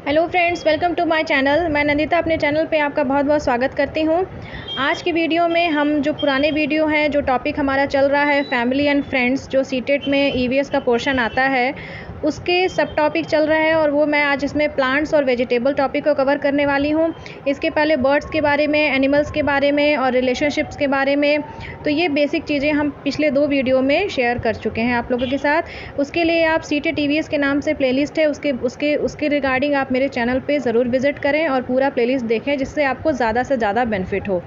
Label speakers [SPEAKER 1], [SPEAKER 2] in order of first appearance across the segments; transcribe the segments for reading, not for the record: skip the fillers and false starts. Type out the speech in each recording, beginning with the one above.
[SPEAKER 1] Hello friends, welcome to my channel. मैं नंदिता अपने channel पे आपका बहुत बहुत स्वागत करती हूँ। आज की वीडियो में हम जो पुराने वीडियो हैं, जो टॉपिक हमारा चल रहा है फैमिली एंड फ्रेंड्स, जो सीटेट में ईवीएस का पोर्शन आता है, उसके सब टॉपिक चल रहे हैं और वो मैं आज इसमें प्लांट्स और वेजिटेबल टॉपिक को कवर करने वाली हूँ। इसके पहले बर्ड्स के बारे में, एनिमल्स के बारे में और रिलेशनशिप्स के बारे में, तो ये बेसिक चीज़ें हम पिछले 2 वीडियो में शेयर कर चुके हैं आप लोगों के साथ। उसके लिए आप सीटेट ईवीएस के नाम से प्लेलिस्ट है, उसके रिगार्डिंग आप मेरे चैनल पे ज़रूर विज़िट करें और पूरा प्लेलिस्ट देखें, जिससे आपको ज़्यादा से ज़्यादा बेनिफिट हो।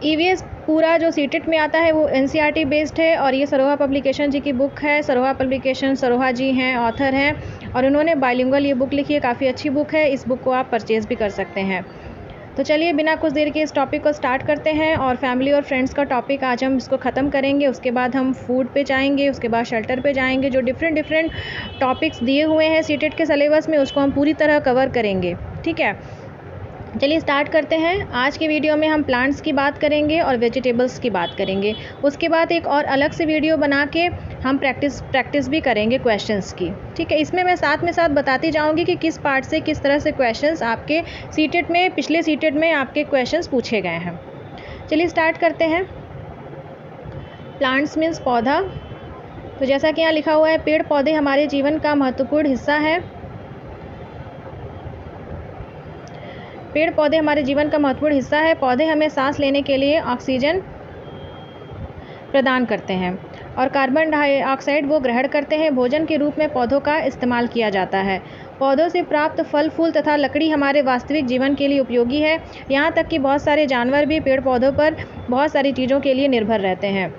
[SPEAKER 1] ईवीएस पूरा जो सीटेट में आता है वो एनसीईआरटी बेस्ड है और ये सरोहा पब्लिकेशन जी की बुक है। सरोहा पब्लिकेशन, सरोहा जी हैं, ऑथर हैं और उन्होंने बाइलिंगुअल ये बुक लिखी है, काफ़ी अच्छी बुक है। इस बुक को आप परचेज़ भी कर सकते हैं। तो चलिए बिना कुछ देर के इस टॉपिक को स्टार्ट करते हैं और फैमिली और फ्रेंड्स का टॉपिक आज हम इसको ख़त्म करेंगे। उसके बाद हम फूड पे जाएंगे, उसके बाद शेल्टर पे जाएंगे। जो डिफरेंट टॉपिक्स दिए हुए हैं सीटेट के सिलेबस में, उसको हम पूरी तरह कवर करेंगे। ठीक है, चलिए स्टार्ट करते हैं। आज की वीडियो में हम प्लांट्स की बात करेंगे और वेजिटेबल्स की बात करेंगे। उसके बाद एक और अलग से वीडियो बना के हम प्रैक्टिस भी करेंगे क्वेश्चंस की। ठीक है, इसमें मैं साथ में साथ बताती जाऊंगी कि किस पार्ट से किस तरह से क्वेश्चंस आपके सीटेट में, पिछले सीटेट में आपके क्वेश्चंस पूछे गए हैं। चलिए स्टार्ट करते हैं। प्लांट्स मीन्स पौधा। तो जैसा कि यहाँ लिखा हुआ है, पेड़ पौधे हमारे जीवन का महत्वपूर्ण हिस्सा है। पेड़ पौधे हमारे जीवन का महत्वपूर्ण हिस्सा है। पौधे हमें सांस लेने के लिए ऑक्सीजन प्रदान करते हैं और कार्बन डाइऑक्साइड वो ग्रहण करते हैं। भोजन के रूप में पौधों का इस्तेमाल किया जाता है। पौधों से प्राप्त फल, फूल तथा लकड़ी हमारे वास्तविक जीवन के लिए उपयोगी है। यहाँ तक कि बहुत सारे जानवर भी पेड़ पौधों पर बहुत सारी चीज़ों के लिए निर्भर रहते हैं।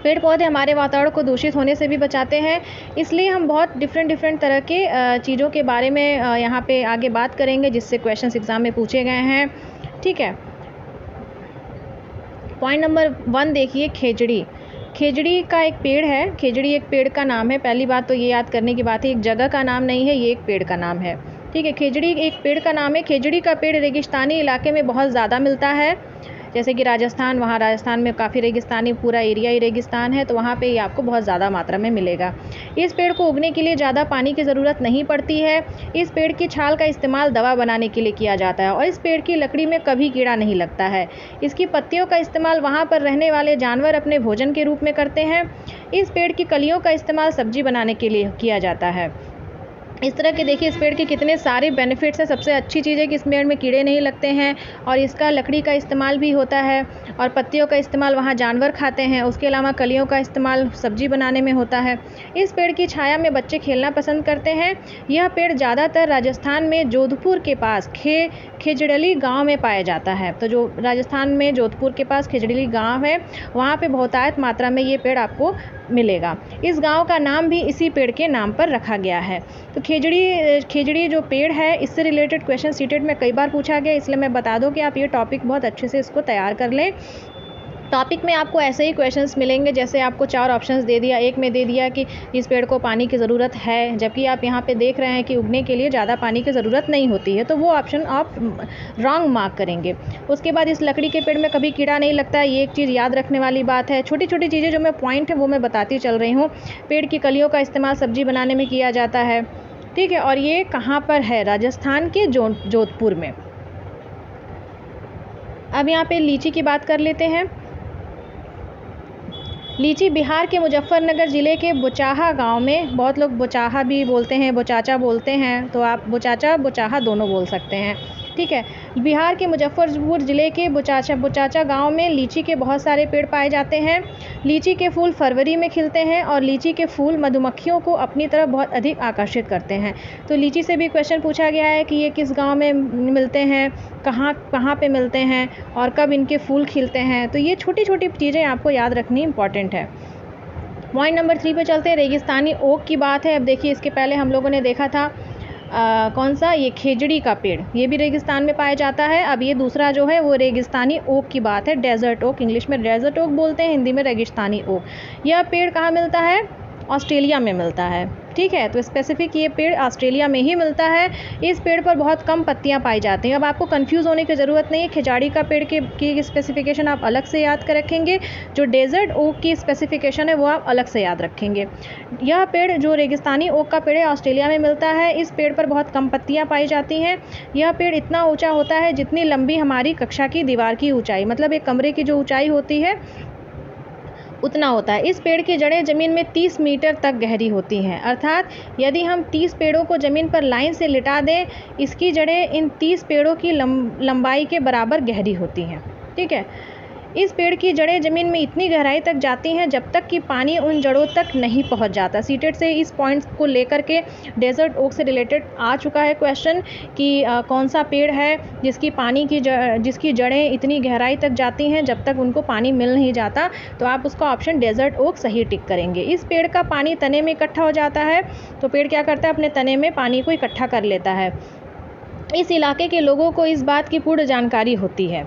[SPEAKER 1] पेड़ पौधे हमारे वातावरण को दूषित होने से भी बचाते हैं। इसलिए हम बहुत डिफरेंट तरह के चीज़ों के बारे में यहाँ पे आगे बात करेंगे, जिससे क्वेश्चंस एग्ज़ाम में पूछे गए हैं। ठीक है, पॉइंट नंबर 1 देखिए, खेजड़ी। खेजड़ी का एक पेड़ है। खेजड़ी एक पेड़ का नाम है। पहली बात तो ये याद करने की बात है, एक जगह का नाम नहीं है, ये एक पेड़ का नाम है। ठीक है, खेजड़ी एक पेड़ का नाम है। खेजड़ी का पेड़ रेगिस्तानी इलाके में बहुत ज़्यादा मिलता है, जैसे कि राजस्थान, वहाँ राजस्थान में काफ़ी रेगिस्तानी, पूरा एरिया ही रेगिस्तान है, तो वहाँ पे ये आपको बहुत ज़्यादा मात्रा में मिलेगा। इस पेड़ को उगने के लिए ज़्यादा पानी की ज़रूरत नहीं पड़ती है। इस पेड़ की छाल का इस्तेमाल दवा बनाने के लिए किया जाता है और इस पेड़ की लकड़ी में कभी कीड़ा नहीं लगता है। इसकी पत्तियों का इस्तेमाल वहाँ पर रहने वाले जानवर अपने भोजन के रूप में करते हैं। इस पेड़ की कलियों का इस्तेमाल सब्जी बनाने के लिए किया जाता है। इस तरह के देखिए इस पेड़ के कितने सारे बेनिफिट्स हैं। सबसे अच्छी चीज़ है कि इस पेड़ में कीड़े नहीं लगते हैं और इसका लकड़ी का इस्तेमाल भी होता है और पत्तियों का इस्तेमाल वहाँ जानवर खाते हैं। उसके अलावा कलियों का इस्तेमाल सब्जी बनाने में होता है। इस पेड़ की छाया में बच्चे खेलना पसंद करते हैं। यह पेड़ ज़्यादातर राजस्थान में जोधपुर के पास खेजड़ली गाँव में पाया जाता है। तो जो राजस्थान में जोधपुर के पास खेजड़ली गाँव है, वहाँ पर बहुतायत मात्रा में ये पेड़ आपको मिलेगा। इस गांव का नाम भी इसी पेड़ के नाम पर रखा गया है। तो खेजड़ी जो पेड़ है, इससे रिलेटेड क्वेश्चन सीटेट में कई बार पूछा गया, इसलिए मैं बता दूं कि आप ये टॉपिक बहुत अच्छे से इसको तैयार कर लें। टॉपिक में आपको ऐसे ही क्वेश्चंस मिलेंगे, जैसे आपको 4 ऑप्शंस दे दिया। एक में दे दिया कि इस पेड़ को पानी की ज़रूरत है, जबकि आप यहाँ पे देख रहे हैं कि उगने के लिए ज़्यादा पानी की ज़रूरत नहीं होती है, तो वो ऑप्शन आप रॉन्ग मार्क करेंगे। उसके बाद इस लकड़ी के पेड़ में कभी कीड़ा नहीं लगता, ये एक चीज़ याद रखने वाली बात है। छोटी छोटी चीज़ें जो मैं पॉइंट है वो मैं बताती चल रही हूँ। पेड़ की कलियों का इस्तेमाल सब्जी बनाने में किया जाता है। ठीक है, और ये कहाँ पर है? राजस्थान के जोधपुर में। अब यहाँ पे लीची की बात कर लेते हैं। लीची बिहार के मुजफ्फरनगर ज़िले के बोचाहा गांव में, बहुत लोग बोचाहा भी बोलते हैं, बोचाचा बोलते हैं, तो आप बोचाचा बोचाहा दोनों बोल सकते हैं। ठीक है, बिहार के मुजफ्फरपुर ज़िले के बोचाचा गांव में लीची के बहुत सारे पेड़ पाए जाते हैं। लीची के फूल फरवरी में खिलते हैं और लीची के फूल मधुमक्खियों को अपनी तरफ बहुत अधिक आकर्षित करते हैं। तो लीची से भी क्वेश्चन पूछा गया है कि ये किस गांव में मिलते हैं, कहाँ पे मिलते हैं और कब इनके फूल खिलते हैं। तो ये छोटी छोटी चीज़ें आपको याद रखनी इंपॉर्टेंट है। पॉइंट नंबर 3 पे चलते हैं। रेगिस्तानी ओक की बात है। अब देखिए, इसके पहले हम लोगों ने देखा था कौन सा, ये खेजड़ी का पेड़, ये भी रेगिस्तान में पाया जाता है। अब ये दूसरा जो है वो रेगिस्तानी ओक की बात है। डेजर्ट ओक, इंग्लिश में डेजर्ट ओक बोलते हैं, हिंदी में रेगिस्तानी ओक। यह पेड़ कहाँ मिलता है? ऑस्ट्रेलिया में मिलता है। ठीक है, तो स्पेसिफिक ये पेड़ ऑस्ट्रेलिया में ही मिलता है। इस पेड़ पर बहुत कम पत्तियां पाई जाती हैं। अब आपको कंफ्यूज होने की ज़रूरत नहीं है। खिजाड़ी का पेड़ की स्पेसिफिकेशन आप अलग से याद कर रखेंगे, जो डेजर्ट ओक की स्पेसिफिकेशन है वो आप अलग से याद रखेंगे। यह पेड़ जो रेगिस्तानी ओक का पेड़ है ऑस्ट्रेलिया में मिलता है। इस पेड़ पर बहुत कम पत्तियां पाई जाती हैं। यह पेड़ इतना ऊंचा होता है जितनी लंबी हमारी कक्षा की दीवार की ऊंचाई, मतलब एक कमरे की जो ऊंचाई होती है उतना होता है। इस पेड़ की जड़ें ज़मीन में 30 मीटर तक गहरी होती हैं, अर्थात यदि हम 30 पेड़ों को ज़मीन पर लाइन से लिटा दें, इसकी जड़ें इन 30 पेड़ों की लंबाई के बराबर गहरी होती हैं। ठीक है, इस पेड़ की जड़ें ज़मीन में इतनी गहराई तक जाती हैं जब तक कि पानी उन जड़ों तक नहीं पहुंच जाता। सीटेट से इस पॉइंट्स को लेकर के डेजर्ट ओक से रिलेटेड आ चुका है क्वेश्चन कि कौन सा पेड़ है जिसकी जड़ें इतनी गहराई तक जाती हैं जब तक उनको पानी मिल नहीं जाता। तो आप उसका ऑप्शन डेजर्ट ओक सही टिक करेंगे। इस पेड़ का पानी तने में इकट्ठा हो जाता है, तो पेड़ क्या करता है, अपने तने में पानी को इकट्ठा कर लेता है। इस इलाके के लोगों को इस बात की पूर्ण जानकारी होती है।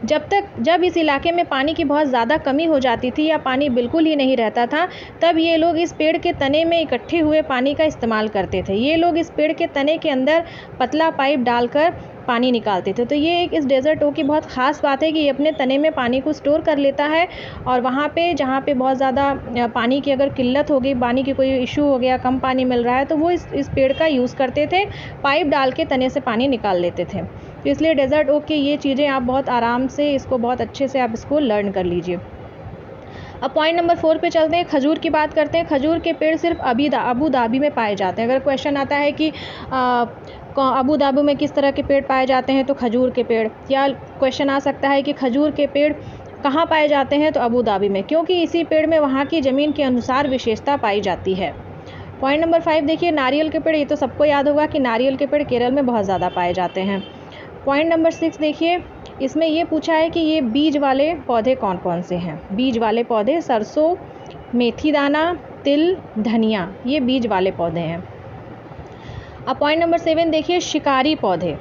[SPEAKER 1] जब इस इलाके में पानी की बहुत ज़्यादा कमी हो जाती थी या पानी बिल्कुल ही नहीं रहता था, तब ये लोग इस पेड़ के तने में इकट्ठे हुए पानी का इस्तेमाल करते थे। ये लोग इस पेड़ के तने के अंदर पतला पाइप डालकर पानी निकालते थे। तो ये एक इस डेजर्ट ओक की बहुत ख़ास बात है कि ये अपने तने में पानी को स्टोर कर लेता है, और वहाँ पे जहाँ पे बहुत ज़्यादा पानी की अगर किल्लत हो गई, पानी की कोई इशू हो गया, कम पानी मिल रहा है, तो वो इस पेड़ का यूज़ करते थे, पाइप डाल के तने से पानी निकाल लेते थे। तो इसलिए डेजर्ट ओक की ये चीज़ें आप बहुत आराम से इसको बहुत अच्छे से आप इसको लर्न कर लीजिए। अब पॉइंट नंबर 4 पे चलते हैं। खजूर की बात करते हैं। खजूर के पेड़ सिर्फ अबू धाबी में पाए जाते हैं। अगर क्वेश्चन आता है कि अबू धाबी में किस तरह के पेड़ पाए जाते हैं, तो खजूर के पेड़, या क्वेश्चन आ सकता है कि खजूर के पेड़ कहाँ पाए जाते हैं, तो अबू धाबी में, क्योंकि इसी पेड़ में वहाँ की ज़मीन के अनुसार विशेषता पाई जाती है। पॉइंट नंबर 5 देखिए, नारियल के पेड़। ये तो सबको याद होगा कि नारियल के पेड़ केरल में बहुत ज़्यादा पाए जाते हैं। पॉइंट नंबर 6 देखिए, इसमें ये पूछा है कि ये बीज वाले पौधे कौन कौन से हैं। बीज वाले पौधे सरसों, मेथी दाना, तिल, धनिया, ये बीज वाले पौधे हैं। अब पॉइंट नंबर 7 देखिए, शिकारी पौधे।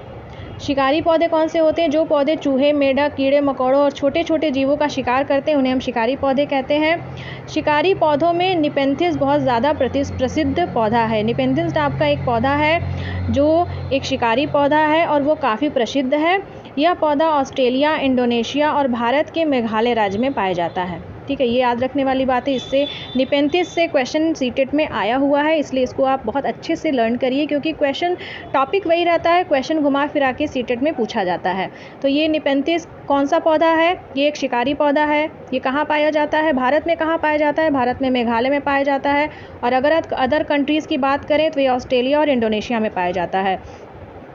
[SPEAKER 1] शिकारी पौधे कौन से होते हैं? जो पौधे चूहे, मेंढक, कीड़े मकोड़ों और छोटे छोटे जीवों का शिकार करते हैं, उन्हें हम शिकारी पौधे कहते हैं। शिकारी पौधों में निपेंथिस बहुत ज़्यादा प्रसिद्ध पौधा है। निपेंथिस नाम का एक पौधा है जो एक शिकारी पौधा है और वो काफ़ी प्रसिद्ध है। यह पौधा ऑस्ट्रेलिया, इंडोनेशिया और भारत के मेघालय राज्य में पाया जाता है। ठीक है, ये याद रखने वाली बात है। इससे निपेंथिस से क्वेश्चन सीटेट में आया हुआ है, इसलिए इसको आप बहुत अच्छे से लर्न करिए, क्योंकि क्वेश्चन टॉपिक वही रहता है, क्वेश्चन घुमा फिरा के सीटेट में पूछा जाता है। तो ये निपेंथिस कौन सा पौधा है? ये एक शिकारी पौधा है। ये कहाँ पाया जाता है? भारत में कहाँ पाया जाता है? भारत में मेघालय में पाया जाता है। और अगर अदर कंट्रीज़ की बात करें तो ये ऑस्ट्रेलिया और इंडोनेशिया में पाया जाता है।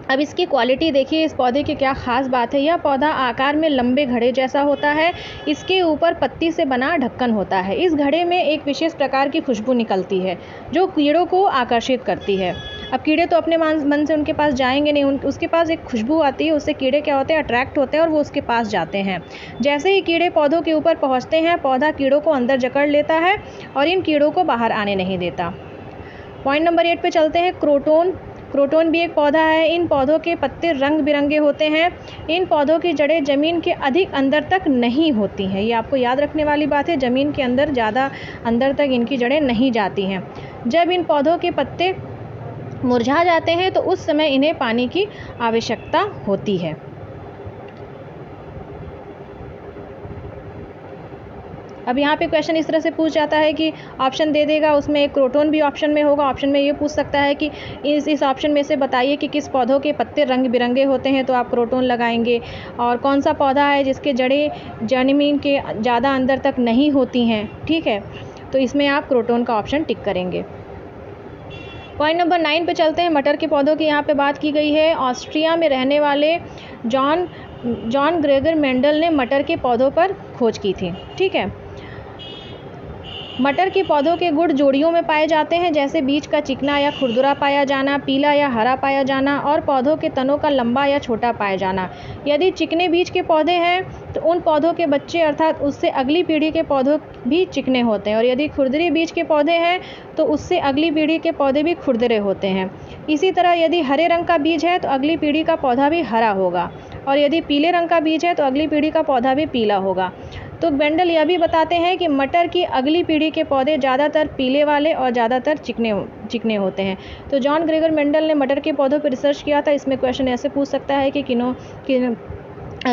[SPEAKER 1] अब इसकी क्वालिटी देखिए, इस पौधे की क्या ख़ास बात है। यह पौधा आकार में लंबे घड़े जैसा होता है। इसके ऊपर पत्ती से बना ढक्कन होता है। इस घड़े में एक विशेष प्रकार की खुशबू निकलती है जो कीड़ों को आकर्षित करती है। अब कीड़े तो अपने मन से उनके पास जाएंगे नहीं, उसके पास एक खुशबू आती है, उससे कीड़े क्या होते हैं, अट्रैक्ट होते हैं और वो उसके पास जाते हैं। जैसे ही कीड़े पौधों के ऊपर पहुँचते हैं, पौधा कीड़ों को अंदर जकड़ लेता है और इन कीड़ों को बाहर आने नहीं देता। पॉइंट नंबर 8 पे चलते हैं। क्रोटोन। क्रोटोन भी एक पौधा है। इन पौधों के पत्ते रंग बिरंगे होते हैं। इन पौधों की जड़ें ज़मीन के अधिक अंदर तक नहीं होती हैं। ये आपको याद रखने वाली बात है, ज़मीन के अंदर ज़्यादा अंदर तक इनकी जड़ें नहीं जाती हैं। जब इन पौधों के पत्ते मुरझा जाते हैं तो उस समय इन्हें पानी की आवश्यकता होती है। अब यहाँ पे क्वेश्चन इस तरह से पूछ जाता है कि ऑप्शन दे देगा, उसमें एक क्रोटोन भी ऑप्शन में होगा। ऑप्शन में ये पूछ सकता है कि इस ऑप्शन में से बताइए कि किस पौधों के पत्ते रंग बिरंगे होते हैं, तो आप क्रोटोन लगाएंगे। और कौन सा पौधा है जिसके जड़ें ज़मीन के ज़्यादा अंदर तक नहीं होती हैं। ठीक है, तो इसमें आप क्रोटोन का ऑप्शन टिक करेंगे। पॉइंट नंबर 9 पे चलते हैं। मटर के पौधों की यहाँ पे बात की गई है। ऑस्ट्रिया में रहने वाले जॉन ग्रेगर मेंडल ने मटर के पौधों पर खोज की थी। ठीक है, मटर के पौधों के गुण जोड़ियों में पाए जाते हैं, जैसे बीज का चिकना या खुरदुरा पाया जाना, पीला या हरा पाया जाना और पौधों के तनों का लंबा या छोटा पाया जाना। यदि चिकने बीज के पौधे हैं तो उन पौधों के बच्चे अर्थात उससे अगली पीढ़ी के पौधों भी चिकने होते हैं, और यदि खुरदरे बीज के पौधे हैं तो उससे अगली पीढ़ी के पौधे भी खुरदरे होते हैं। इसी तरह यदि हरे रंग का बीज है तो अगली पीढ़ी का पौधा भी हरा होगा, और यदि पीले रंग का बीज है तो अगली पीढ़ी का पौधा भी पीला होगा। तो मेंडल यह भी बताते हैं कि मटर की अगली पीढ़ी के पौधे ज़्यादातर पीले वाले और ज़्यादातर चिकने होते हैं। तो जॉन ग्रेगर मेंडल ने मटर के पौधों पर रिसर्च किया था। इसमें क्वेश्चन ऐसे पूछ सकता है कि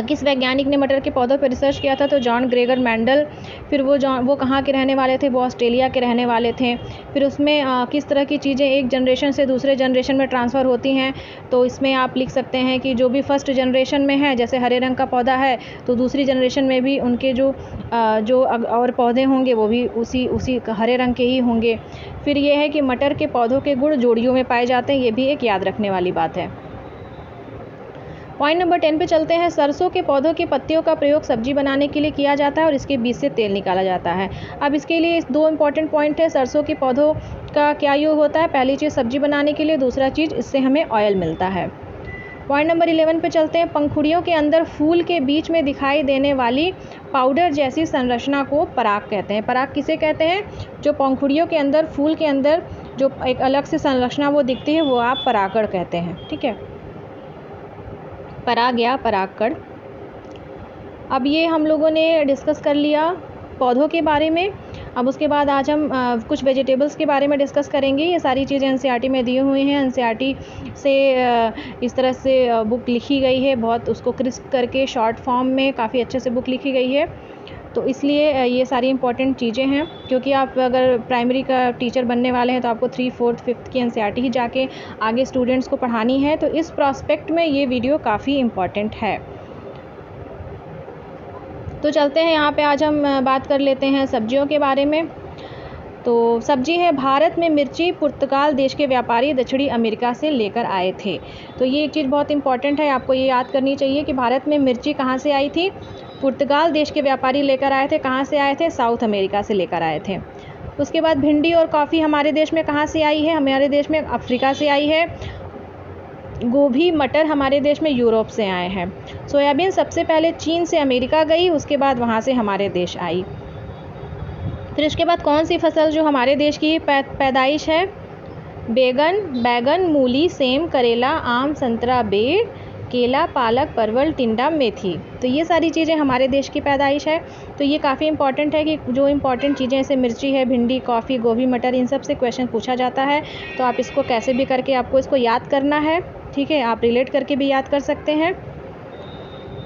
[SPEAKER 1] किस वैज्ञानिक ने मटर के पौधों पर रिसर्च किया था? तो जॉन ग्रेगर मेंडल। फिर वो कहाँ के रहने वाले थे? वो ऑस्ट्रेलिया के रहने वाले थे। फिर उसमें किस तरह की चीज़ें एक जनरेशन से दूसरे जनरेशन में ट्रांसफ़र होती हैं? तो इसमें आप लिख सकते हैं कि जो भी फर्स्ट जनरेशन में है, जैसे हरे रंग का पौधा है, तो दूसरी जनरेशन में भी उनके जो और पौधे होंगे वो भी उसी हरे रंग के ही होंगे। फिर ये है कि मटर के पौधों के गुण जोड़ियों में पाए जाते हैं, ये भी एक याद रखने वाली बात है। पॉइंट नंबर 10 पे चलते हैं। सरसों के पौधों की पत्तियों का प्रयोग सब्जी बनाने के लिए किया जाता है और इसके बीज से तेल निकाला जाता है। अब इसके लिए 2 इंपॉर्टेंट पॉइंट है। सरसों के पौधों का क्या यूज होता है? पहली चीज़ सब्जी बनाने के लिए, दूसरा चीज़ इससे हमें ऑयल मिलता है। पॉइंट नंबर 11 पे चलते हैं। पंखुड़ियों के अंदर फूल के बीच में दिखाई देने वाली पाउडर जैसी संरचना को पराग कहते हैं। पराग किसे कहते हैं? जो पंखुड़ियों के अंदर, फूल के अंदर जो एक अलग से संरचना वो दिखती है, वो आप परागण कहते हैं। ठीक है, पराग या परागकण। अब ये हम लोगों ने डिस्कस कर लिया पौधों के बारे में। अब उसके बाद आज हम कुछ वेजिटेबल्स के बारे में डिस्कस करेंगे। ये सारी चीज़ें एनसीईआरटी में दी हुई हैं। एनसीईआरटी से इस तरह से बुक लिखी गई है, बहुत उसको क्रिस्प करके शॉर्ट फॉर्म में काफ़ी अच्छे से बुक लिखी गई है। तो इसलिए ये सारी इंपॉर्टेंट चीज़ें हैं, क्योंकि आप अगर प्राइमरी का टीचर बनने वाले हैं तो आपको 3, 4, 5 की एनसीईआरटी ही जाके आगे स्टूडेंट्स को पढ़ानी है। तो इस प्रोस्पेक्ट में ये वीडियो काफ़ी इम्पॉर्टेंट है। तो चलते हैं, यहाँ पे आज हम बात कर लेते हैं सब्जियों के बारे में। तो सब्जी है, भारत में मिर्ची पुर्तगाल देश के व्यापारी दक्षिणी अमेरिका से लेकर आए थे। तो ये एक चीज़ बहुत इंपॉर्टेंट है, आपको ये याद करनी चाहिए कि भारत में मिर्ची कहाँ से आई थी? पुर्तगाल देश के व्यापारी लेकर आए थे। कहाँ से आए थे? साउथ अमेरिका से लेकर आए थे। उसके बाद भिंडी और कॉफ़ी हमारे देश में कहाँ से आई है? हमारे देश में अफ्रीका से आई है। गोभी, मटर हमारे देश में यूरोप से आए हैं। सोयाबीन सबसे पहले चीन से अमेरिका गई, उसके बाद वहाँ से हमारे देश आई। फिर इसके बाद कौन सी फसल जो हमारे देश की पैदाइश है? बैगन, मूली, सेम, करेला, आम, संतरा, बेर, केला, पालक, परवल, टिंडा, मेथी। तो ये सारी चीज़ें हमारे देश की पैदाइश है। तो ये काफ़ी इंपॉर्टेंट है कि जो इंपॉर्टेंट चीज़ें जैसे मिर्ची है, भिंडी, कॉफ़ी, गोभी, मटर, इन सब से क्वेश्चन पूछा जाता है। तो आप इसको कैसे भी करके आपको इसको याद करना है। ठीक है, आप रिलेट करके भी याद कर सकते हैं।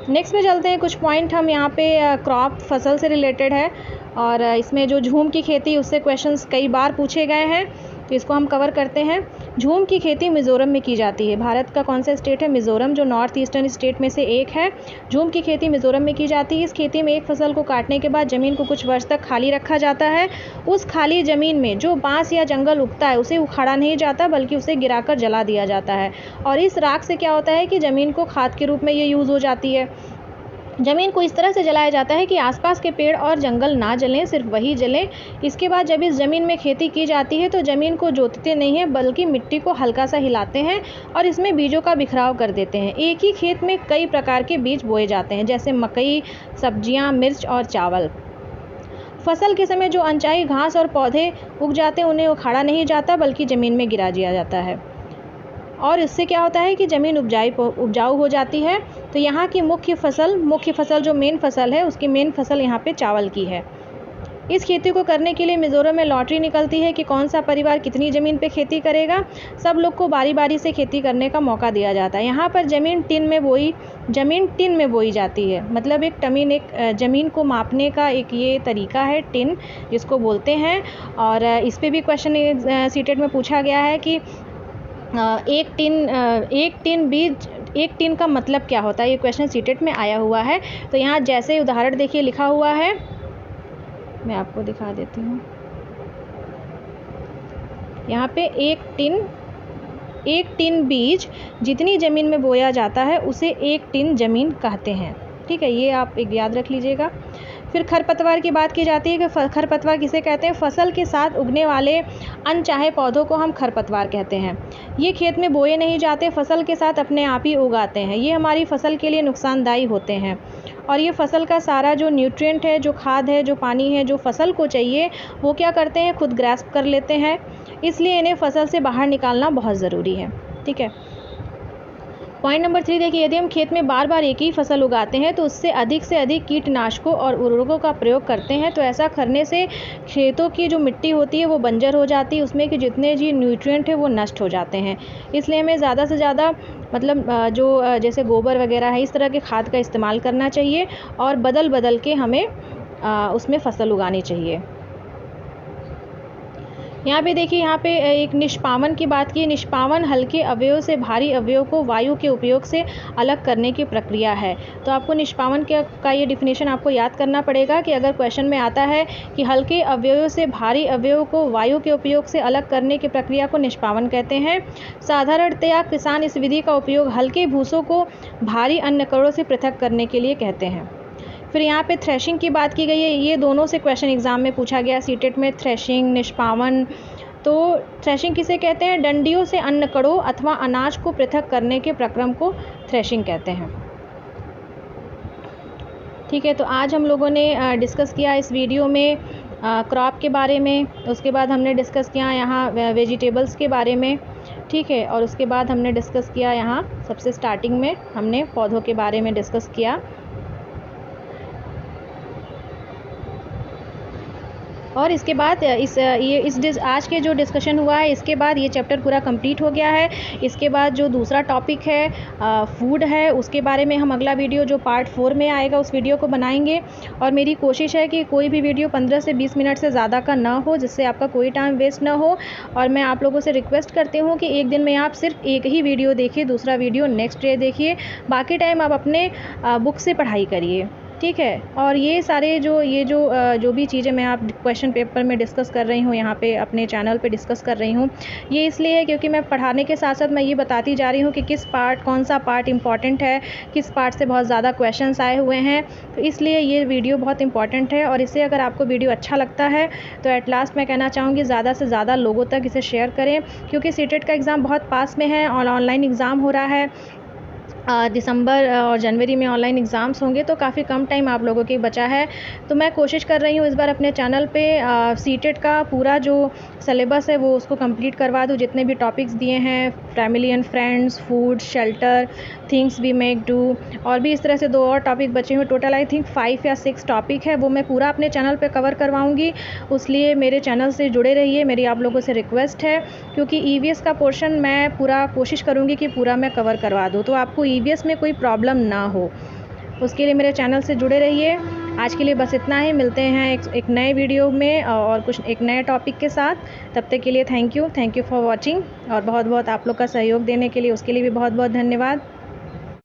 [SPEAKER 1] नेक्स्ट में चलते हैं। कुछ पॉइंट हम यहाँ पे क्रॉप, फसल से रिलेटेड है, और इसमें जो झूम की खेती, उससे क्वेश्चंस कई बार पूछे गए हैं, तो इसको हम कवर करते हैं। झूम की खेती मिज़ोरम में की जाती है। भारत का कौन सा स्टेट है? मिज़ोरम, जो नॉर्थ ईस्टर्न स्टेट में से एक है। झूम की खेती मिज़ोरम में की जाती है। इस खेती में एक फसल को काटने के बाद ज़मीन को कुछ वर्ष तक खाली रखा जाता है। उस खाली ज़मीन में जो बाँस या जंगल उगता है उसे उखाड़ा नहीं जाता, बल्कि उसे गिराकर जला दिया जाता है। और इस राख से क्या होता है कि ज़मीन को खाद के रूप में ये यूज़ हो जाती है। ज़मीन को इस तरह से जलाया जाता है कि आसपास के पेड़ और जंगल ना जलें, सिर्फ वही जलें। इसके बाद जब इस ज़मीन में खेती की जाती है तो ज़मीन को जोतते नहीं हैं, बल्कि मिट्टी को हल्का सा हिलाते हैं और इसमें बीजों का बिखराव कर देते हैं। एक ही खेत में कई प्रकार के बीज बोए जाते हैं, जैसे मकई, सब्जियां, मिर्च और चावल। फसल के समय जो अनचाही घास और पौधे उग जाते हैं उन्हें उखाड़ा नहीं जाता, बल्कि ज़मीन में गिरा दिया जाता है। और इससे क्या होता है कि ज़मीन उपजाऊ हो जाती है। तो यहाँ की मुख्य फसल जो मेन फसल है, उसकी मेन फसल यहाँ पे चावल की है। इस खेती को करने के लिए मिज़ोरम में लॉटरी निकलती है कि कौन सा परिवार कितनी ज़मीन पे खेती करेगा। सब लोग को बारी बारी से खेती करने का मौका दिया जाता है। यहाँ पर ज़मीन टिन में बोई जाती है। मतलब एक ज़मीन को मापने का एक ये तरीका है, टिन जिसको बोलते हैं। और इस पर भी क्वेश्चन सीटेट में पूछा गया है कि एक टिन का मतलब क्या होता है। ये क्वेश्चन सीटेट में आया हुआ है। तो यहाँ जैसे उदाहरण देखिए लिखा हुआ है, मैं आपको दिखा देती हूँ। यहाँ पे एक टिन बीज जितनी ज़मीन में बोया जाता है उसे एक टिन ज़मीन कहते हैं। ठीक है, ये आप एक याद रख लीजिएगा। फिर खरपतवार की बात की जाती है कि खरपतवार किसे कहते हैं? फसल के साथ उगने वाले अनचाहे पौधों को हम खरपतवार कहते हैं। ये खेत में बोए नहीं जाते, फसल के साथ अपने आप ही उगाते हैं। ये हमारी फसल के लिए नुकसानदायी होते हैं और ये फसल का सारा जो न्यूट्रिएंट है, जो खाद है, जो पानी है, जो फसल को चाहिए, वो क्या करते हैं? खुद ग्रैस्प कर लेते हैं। इसलिए इन्हें फसल से बाहर निकालना बहुत ज़रूरी है। ठीक है, पॉइंट नंबर 3 देखिए, यदि हम खेत में बार बार एक ही फसल उगाते हैं तो उससे अधिक कीटनाशकों और उर्वरकों का प्रयोग करते हैं, तो ऐसा करने से खेतों की जो मिट्टी होती है वो बंजर हो जाती है, उसमें के जितने जी न्यूट्रिएंट है वो नष्ट हो जाते हैं। इसलिए हमें ज़्यादा से ज़्यादा मतलब जैसे गोबर वगैरह है, इस तरह के खाद का इस्तेमाल करना चाहिए और बदल बदल के हमें उसमें फसल उगानी चाहिए। यहाँ पे देखिए, यहाँ पे एक निष्पावन की बात की। निष्पावन हल्के अवयव से भारी अवयव को वायु के उपयोग से अलग करने की प्रक्रिया है। तो आपको निष्पावन का ये डिफिनेशन आपको याद करना पड़ेगा कि अगर क्वेश्चन में आता है कि हल्के अवयव से भारी अवयव को वायु के उपयोग से अलग करने की प्रक्रिया को निष्पावन कहते हैं। साधारणतया किसान इस विधि का उपयोग हल्के भूसों को भारी अन्य कणों से पृथक करने के लिए कहते हैं। फिर यहाँ पे थ्रेशिंग की बात की गई है। ये दोनों से क्वेश्चन एग्जाम में पूछा गया, सीटेट में, थ्रेशिंग, निष्पावन। तो थ्रेशिंग किसे कहते हैं? डंडियों से अन्न कणों अथवा अनाज को पृथक करने के प्रक्रम को थ्रेशिंग कहते हैं। ठीक है, तो आज हम लोगों ने डिस्कस किया इस वीडियो में क्रॉप के बारे में, उसके बाद हमने डिस्कस किया यहाँ वेजिटेबल्स के बारे में, ठीक है, और उसके बाद हमने डिस्कस किया यहाँ सबसे स्टार्टिंग में हमने पौधों के बारे में डिस्कस किया। और इसके बाद आज के जो डिस्कशन हुआ है, इसके बाद ये चैप्टर पूरा कंप्लीट हो गया है। इसके बाद जो दूसरा टॉपिक है फूड है, उसके बारे में हम अगला वीडियो जो पार्ट 4 में आएगा उस वीडियो को बनाएंगे। और मेरी कोशिश है कि कोई भी वीडियो 15 से 20 मिनट से ज़्यादा का ना हो, जिससे आपका कोई टाइम वेस्ट ना हो। और मैं आप लोगों से रिक्वेस्ट करती हूँ कि एक दिन में आप सिर्फ एक ही वीडियो देखिए, दूसरा वीडियो नेक्स्ट डे देखिए, बाकी टाइम आप अपने बुक से पढ़ाई करिए, ठीक है। और ये सारे जो भी चीज़ें मैं आप क्वेश्चन पेपर में डिस्कस कर रही हूँ, यहाँ पे अपने चैनल पे डिस्कस कर रही हूँ, ये इसलिए है क्योंकि मैं पढ़ाने के साथ साथ मैं ये बताती जा रही हूँ कि कौन सा पार्ट इम्पॉर्टेंट है, किस पार्ट से बहुत ज़्यादा क्वेश्चंस आए हुए हैं। तो इसलिए ये वीडियो बहुत इंपॉर्टेंट है। और इससे अगर आपको वीडियो अच्छा लगता है तो एट लास्ट मैं कहना चाहूँगी ज़्यादा से ज़्यादा लोगों तक इसे शेयर करें, क्योंकि सीटेट का एग्ज़ाम बहुत पास में है और ऑनलाइन एग्ज़ाम हो रहा है। दिसंबर और जनवरी में ऑनलाइन एग्ज़ाम्स होंगे, तो काफ़ी कम टाइम आप लोगों के बचा है। तो मैं कोशिश कर रही हूँ इस बार अपने चैनल पे सीटेट का पूरा जो सिलेबस है वो उसको कंप्लीट करवा दूँ। जितने भी टॉपिक्स दिए हैं, family and friends, food, shelter, things we make do, और भी इस तरह से 2 और टॉपिक बचे हुए, टोटल आई थिंक 5 या 6 टॉपिक है, वो मैं पूरा अपने चैनल पे कवर करवाऊँगी। उसलिए मेरे चैनल से जुड़े रहिए, मेरी आप लोगों से रिक्वेस्ट है, क्योंकि EVS का पोर्शन मैं पूरा कोशिश करूँगी कि पूरा मैं कवर करवा दूँ, तो आपको EVS में कोई प्रॉब्लम ना हो, उसके लिए मेरे चैनल से जुड़े रहिए। आज के लिए बस इतना ही, मिलते हैं एक नए वीडियो में और एक नए टॉपिक के साथ। तब तक के लिए थैंक यू फॉर वॉचिंग, और बहुत बहुत आप लोग का सहयोग देने के लिए, उसके लिए भी बहुत बहुत धन्यवाद।